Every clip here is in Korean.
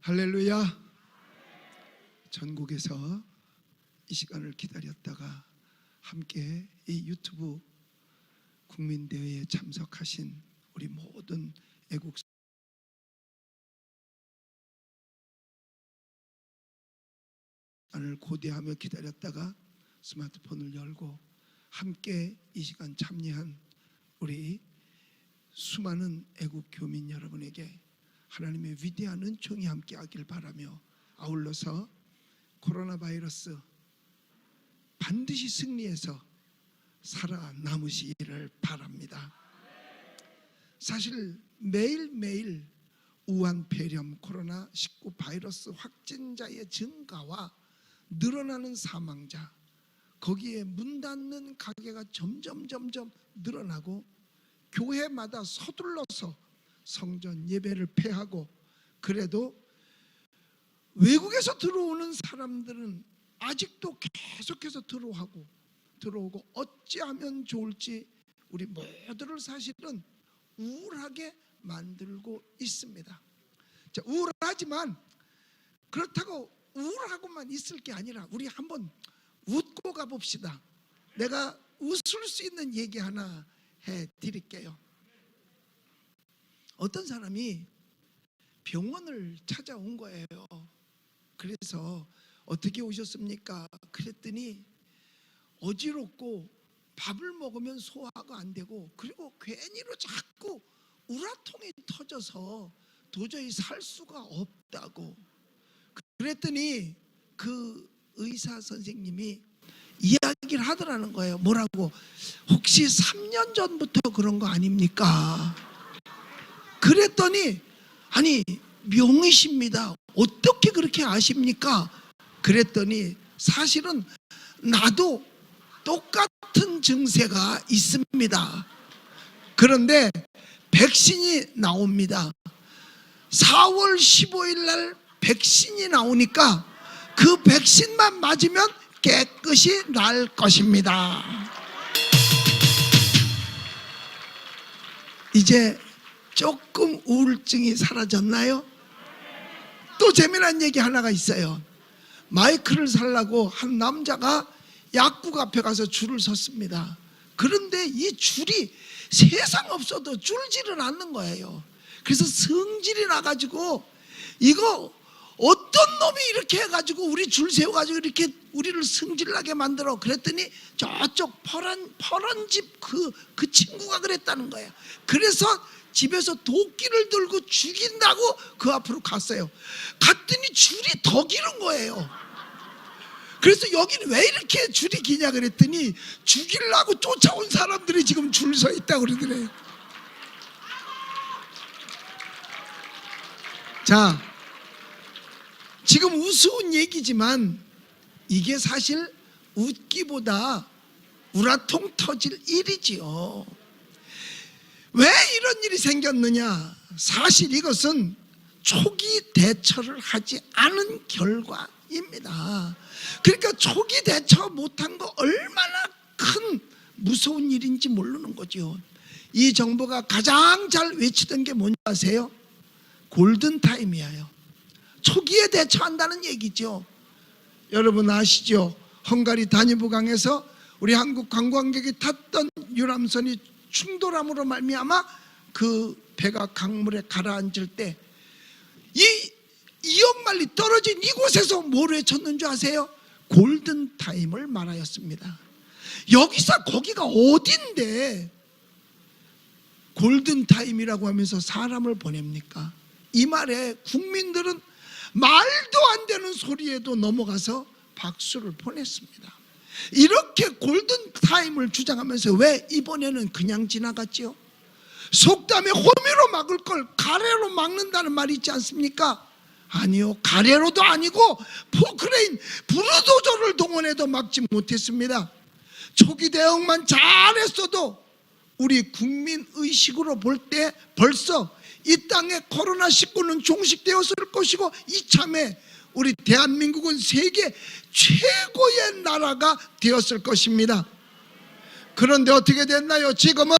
할렐루야. 전국에서 이 시간을 기다렸다가 함께 이 유튜브 국민대회에 참석하신 우리 모든 애국 시간을 고대하며 기다렸다가 스마트폰을 열고 함께 이 시간 참여한 우리 수많은 애국 교민 여러분에게 하나님의 위대한 은총이 함께하길 바라며, 아울러서 코로나 바이러스 반드시 승리해서 살아남으시기를 바랍니다. 사실 매일매일 우한 폐렴 코로나19 바이러스 확진자의 증가와 늘어나는 사망자, 거기에 문 닫는 가게가 점점 늘어나고 교회마다 서둘러서 성전 예배를 폐하고, 그래도 외국에서 들어오는 사람들은 아직도 계속해서 들어오고 어찌하면 좋을지 우리 모두를 사실은 우울하게 만들고 있습니다. 자, 우울하지만 그렇다고 우울하고만 있을 게 아니라 우리 한번 웃고 가봅시다. 내가 웃을 수 있는 얘기 하나 해드릴게요. 어떤 사람이 병원을 찾아온 거예요. 그래서 어떻게 오셨습니까? 그랬더니 어지럽고 밥을 먹으면 소화가 안 되고, 그리고 괜히로 자꾸 우라통이 터져서 도저히 살 수가 없다고. 그랬더니 그 의사 선생님이 이야기를 하더라는 거예요. 뭐라고? 혹시 3년 전부터 그런 거 아닙니까? 그랬더니 아니 명의십니다. 어떻게 그렇게 아십니까? 그랬더니 사실은 나도 똑같은 증세가 있습니다. 그런데 백신이 나옵니다. 4월 15일 날 백신이 나오니까 그 백신만 맞으면 깨끗이 날 것입니다. 이제 조금 우울증이 사라졌나요? 또 재미난 얘기 하나가 있어요. 마이크를 살라고 한 남자가 약국 앞에 가서 줄을 섰습니다. 그런데 이 줄이 세상 없어도 줄지를 않는 거예요. 그래서 성질이 나가지고 이거 어떤 놈이 이렇게 해가지고 우리 줄 세워가지고 이렇게 우리를 성질나게 만들어. 그랬더니 저쪽 퍼런 집 그 친구가 그랬다는 거예요. 그래서 집에서 도끼를 들고 죽인다고 그 앞으로 갔어요. 갔더니 줄이 더 길은 거예요. 그래서 여기는 왜 이렇게 줄이 기냐 그랬더니 죽이려고 쫓아온 사람들이 지금 줄 서 있다고 그러더래요. 자, 지금 우스운 얘기지만 이게 사실 웃기보다 우라통 터질 일이지요. 왜 이런 일이 생겼느냐? 사실 이것은 초기 대처를 하지 않은 결과입니다. 그러니까 초기 대처 못한 거 얼마나 큰 무서운 일인지 모르는 거죠. 이 정부가 가장 잘 외치던 게 뭔지 아세요? 골든타임이에요. 초기에 대처한다는 얘기죠. 여러분 아시죠? 헝가리 다뉴브강에서 우리 한국 관광객이 탔던 유람선이 충돌함으로 말미암아 그 배가 강물에 가라앉을 때 이 2억 마일리 떨어진 이곳에서 뭘 외쳤는 줄 아세요? 골든타임을 말하였습니다. 여기서 거기가 어딘데 골든타임이라고 하면서 사람을 보냅니까? 이 말에 국민들은 말도 안 되는 소리에도 넘어가서 박수를 보냈습니다. 이렇게 골든타임을 주장하면서 왜 이번에는 그냥 지나갔지요? 속담에 호미로 막을 걸 가래로 막는다는 말이 있지 않습니까? 아니요, 가래로도 아니고 포크레인 부르도저를 동원해도 막지 못했습니다. 초기 대응만 잘했어도 우리 국민의식으로 볼 때 벌써 이 땅에 코로나19는 종식되었을 것이고 이참에 우리 대한민국은 세계 최고의 나라가 되었을 것입니다. 그런데 어떻게 됐나요? 지금은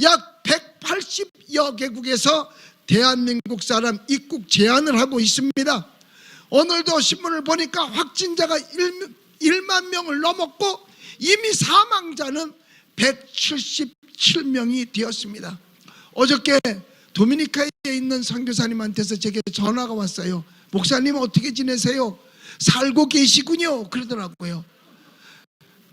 약 180여 개국에서 대한민국 사람 입국 제한을 하고 있습니다. 오늘도 신문을 보니까 확진자가 1만 명을 넘었고 이미 사망자는 177명이 되었습니다. 어저께 도미니카에 있는 선교사님한테서 제게 전화가 왔어요. 목사님 어떻게 지내세요? 살고 계시군요 그러더라고요.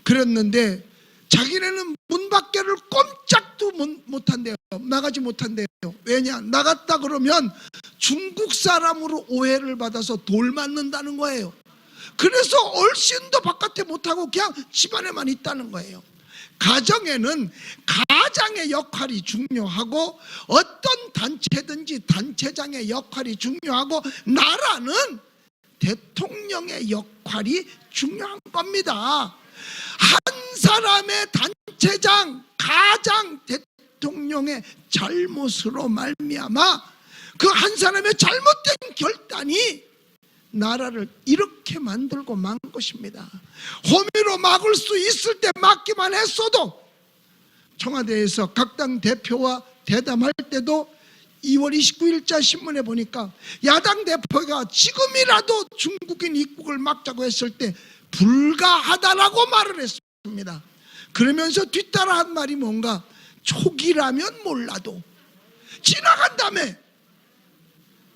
그랬는데 자기네는 문 밖에를 꼼짝도 못한대요. 나가지 못한대요. 왜냐? 나갔다 그러면 중국 사람으로 오해를 받아서 돌 맞는다는 거예요. 그래서 얼씬도 바깥에 못하고 그냥 집안에만 있다는 거예요. 가정에는 가장의 역할이 중요하고 어떤 단체든지 단체장의 역할이 중요하고 나라는 대통령의 역할이 중요한 겁니다. 한 사람의 단체장, 가장, 대통령의 잘못으로 말미암아 그 한 사람의 잘못된 결단이 나라를 이렇게 만들고 만 것입니다. 호미로 막을 수 있을 때 막기만 했어도 청와대에서 각 당 대표와 대담할 때도 2월 29일자 신문에 보니까 야당 대표가 지금이라도 중국인 입국을 막자고 했을 때 불가하다라고 말을 했습니다. 그러면서 뒤따라 한 말이 뭔가 초기라면 몰라도 지나간다며.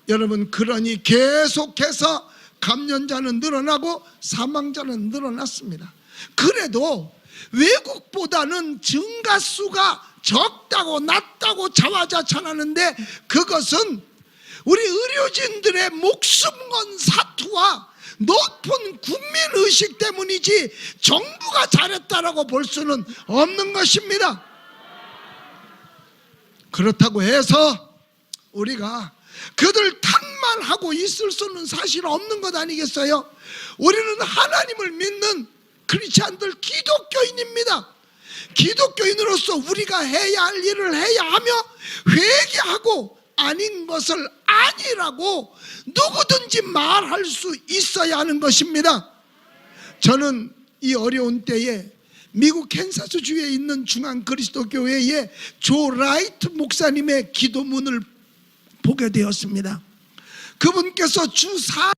여러분, 그러니 계속해서 감염자는 늘어나고 사망자는 늘어났습니다. 그래도 외국보다는 증가수가 적다고 낮다고 자화자찬하는데 그것은 우리 의료진들의 목숨 건 사투와 높은 국민의식 때문이지 정부가 잘했다라고 볼 수는 없는 것입니다. 그렇다고 해서 우리가 그들 탓만 하고 있을 수는 사실 없는 것 아니겠어요? 우리는 하나님을 믿는 크리스찬들 기독교인입니다. 기독교인으로서 우리가 해야 할 일을 해야 하며 회개하고 아닌 것을 아니라고 누구든지 말할 수 있어야 하는 것입니다. 저는 이 어려운 때에 미국 캔사스주에 있는 중앙그리스도교회의 조 라이트 목사님의 기도문을 보게 되었습니다. 그분께서 주 4번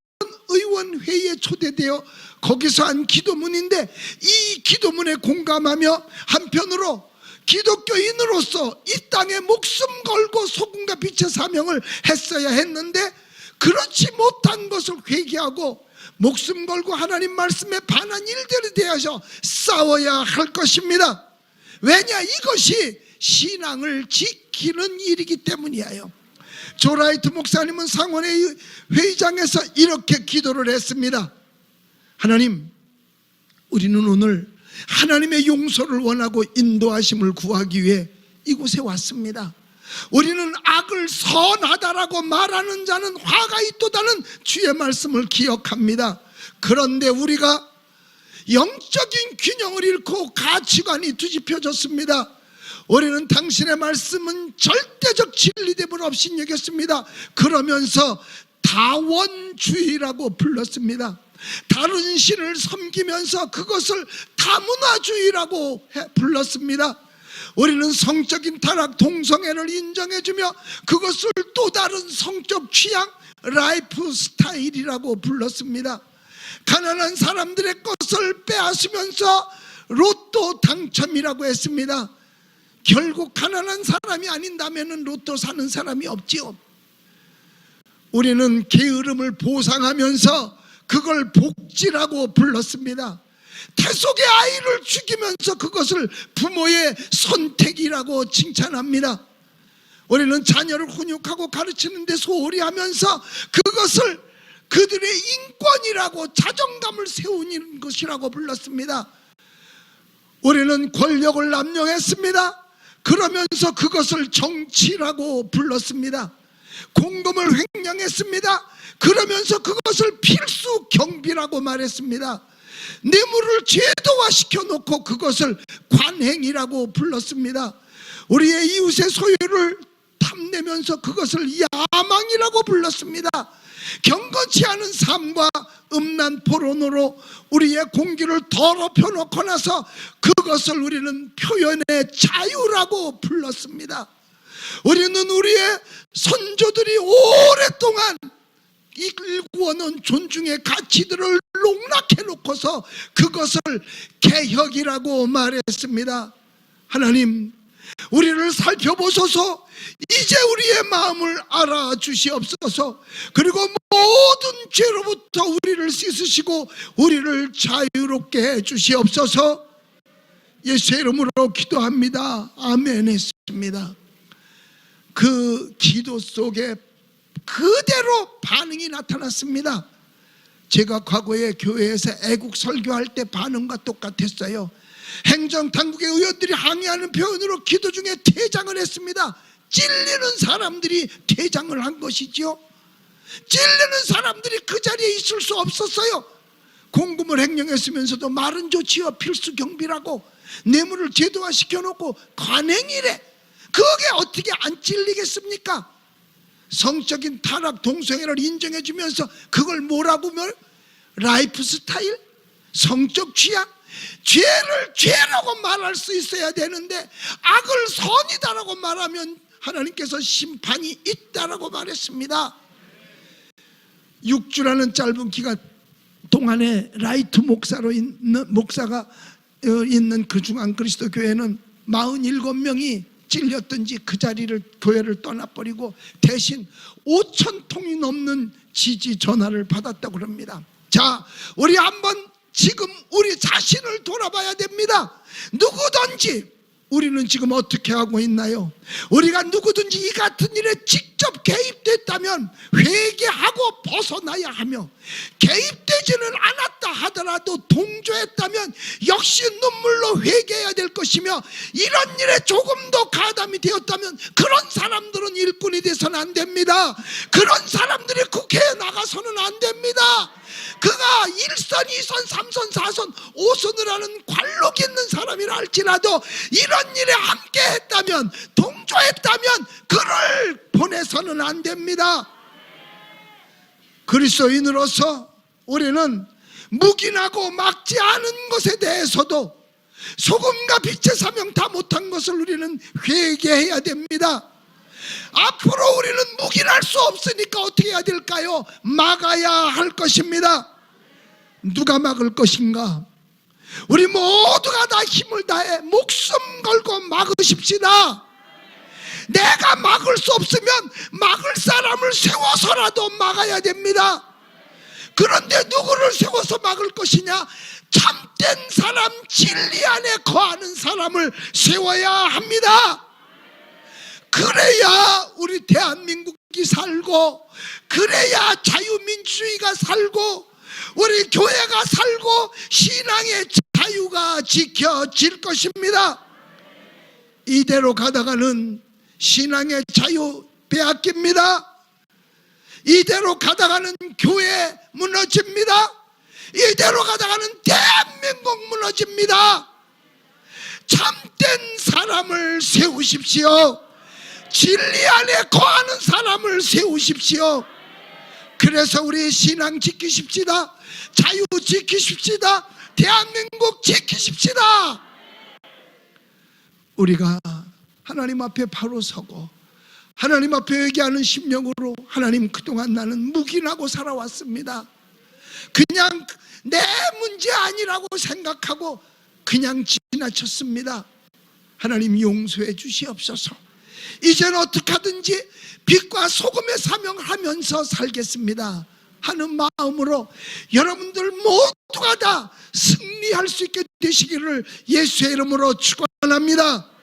의원회의에 초대되어 거기서 한 기도문인데 이 기도문에 공감하며 한편으로 기독교인으로서 이 땅에 목숨 걸고 소금과 빛의 사명을 했어야 했는데 그렇지 못한 것을 회개하고 목숨 걸고 하나님 말씀에 반한 일들이 되어서 싸워야 할 것입니다. 왜냐? 이것이 신앙을 지키는 일이기 때문이에요. 조 라이트 목사님은 상원회의 회의장에서 이렇게 기도를 했습니다. 하나님, 우리는 오늘 하나님의 용서를 원하고 인도하심을 구하기 위해 이곳에 왔습니다. 우리는 악을 선하다라고 말하는 자는 화가 있도다는 주의 말씀을 기억합니다. 그런데 우리가 영적인 균형을 잃고 가치관이 뒤집혀졌습니다. 우리는 당신의 말씀은 절대적 진리됨을 없이 여겼습니다. 그러면서 다원주의라고 불렀습니다. 다른 신을 섬기면서 그것을 다문화주의라고 불렀습니다. 우리는 성적인 타락, 동성애를 인정해주며 그것을 또 다른 성적 취향, 라이프 스타일이라고 불렀습니다. 가난한 사람들의 것을 빼앗으면서 로또 당첨이라고 했습니다. 결국 가난한 사람이 아닌다면 로또 사는 사람이 없지요. 우리는 게으름을 보상하면서 그걸 복지라고 불렀습니다. 태속의 아이를 죽이면서 그것을 부모의 선택이라고 칭찬합니다. 우리는 자녀를 훈육하고 가르치는 데 소홀히 하면서 그것을 그들의 인권이라고 자존감을 세우는 것이라고 불렀습니다. 우리는 권력을 남용했습니다. 그러면서 그것을 정치라고 불렀습니다. 공금을 횡령했습니다. 그러면서 그것을 필수 경비라고 말했습니다. 뇌물을 제도화시켜 놓고 그것을 관행이라고 불렀습니다. 우리의 이웃의 소유를 탐내면서 그것을 야망이라고 불렀습니다. 경건치 않은 삶과 음란 포론으로 우리의 공기를 더럽혀 놓고 나서 그것을 우리는 표현의 자유라고 불렀습니다. 우리는 우리의 선조들이 오랫동안 일구어놓은 존중의 가치들을 농락해놓고서 그것을 개혁이라고 말했습니다. 하나님, 우리를 살펴보소서. 이제 우리의 마음을 알아주시옵소서. 그리고 모든 죄로부터 우리를 씻으시고 우리를 자유롭게 해주시옵소서. 예수의 이름으로 기도합니다. 아멘 했습니다. 그 기도 속에 그대로 반응이 나타났습니다. 제가 과거에 교회에서 애국 설교할 때 반응과 똑같았어요. 행정당국의 의원들이 항의하는 표현으로 기도 중에 퇴장을 했습니다. 찔리는 사람들이 퇴장을 한 것이죠. 찔리는 사람들이 그 자리에 있을 수 없었어요. 공금을 횡령했으면서도 말은 좋지요. 필수 경비라고 뇌물을 제도화 시켜놓고 관행이래. 그게 어떻게 안 찔리겠습니까? 성적인 타락, 동성애를 인정해주면서 그걸 뭐라고 라이프 스타일? 성적 취향? 죄를 죄라고 말할 수 있어야 되는데 악을 선이다라고 말하면 하나님께서 심판이 있다라고 말했습니다. 6주라는 짧은 기간 동안에 라이트 목사가 있는 그 중앙 그리스도 교회는 47명이 찔렸든지 그 자리를 교회를 떠나버리고 대신 5,000통이 넘는 지지 전화를 받았다고 합니다. 자, 우리 한번 지금 우리 자신을 돌아봐야 됩니다. 누구든지 우리는 지금 어떻게 하고 있나요? 우리가 누구든지 이 같은 일에 직접 개입됐다면 회개하고 벗어나야 하며, 개입되지는 않았다 하더라도 동조했다면 역시 눈물로 회개해야 될 것이며, 이런 일에 조금 더 가담이 되었다면 그런 사람들은 일꾼이 돼서는 안 됩니다. 그런 사람들이 국회에 나가서는 안 됩니다. 그가 1선, 2선, 3선, 4선, 5선을 하는 관록 있는 사람이라 할지라도 이런 일에 함께 했다면, 동조했다면 그를 보내서는 안 됩니다. 그리스도인으로서 우리는 묵인하고 막지 않은 것에 대해서도 소금과 빛의 사명 다 못한 것을 우리는 회개해야 됩니다. 앞으로 우리는 묵인할 수 없으니까 어떻게 해야 될까요? 막아야 할 것입니다. 누가 막을 것인가? 우리 모두가 다 힘을 다해 목숨 걸고 막으십시다. 내가 막을 수 없으면 막을 사람을 세워서라도 막아야 됩니다. 그런데 누구를 세워서 막을 것이냐? 참된 사람, 진리 안에 거하는 사람을 세워야 합니다. 그래야 우리 대한민국이 살고, 그래야 자유민주주의가 살고, 우리 교회가 살고, 신앙의 자유가 지켜질 것입니다. 이대로 가다가는 신앙의 자유 빼앗깁니다. 이대로 가다가는 교회 무너집니다. 이대로 가다가는 대한민국 무너집니다. 참된 사람을 세우십시오. 진리 안에 거하는 사람을 세우십시오. 그래서 우리 신앙 지키십시다. 자유 지키십시다. 대한민국 지키십시다. 우리가 하나님 앞에 바로 서고 하나님 앞에 얘기하는 심령으로, 하나님, 그동안 나는 묵인하고 살아왔습니다. 그냥 내 문제 아니라고 생각하고 그냥 지나쳤습니다. 하나님 용서해 주시옵소서. 이제는 어떻게 하든지 빛과 소금의 사명을 하면서 살겠습니다 하는 마음으로 여러분들 모두가 다 승리할 수 있게 되시기를 예수의 이름으로 축원합니다.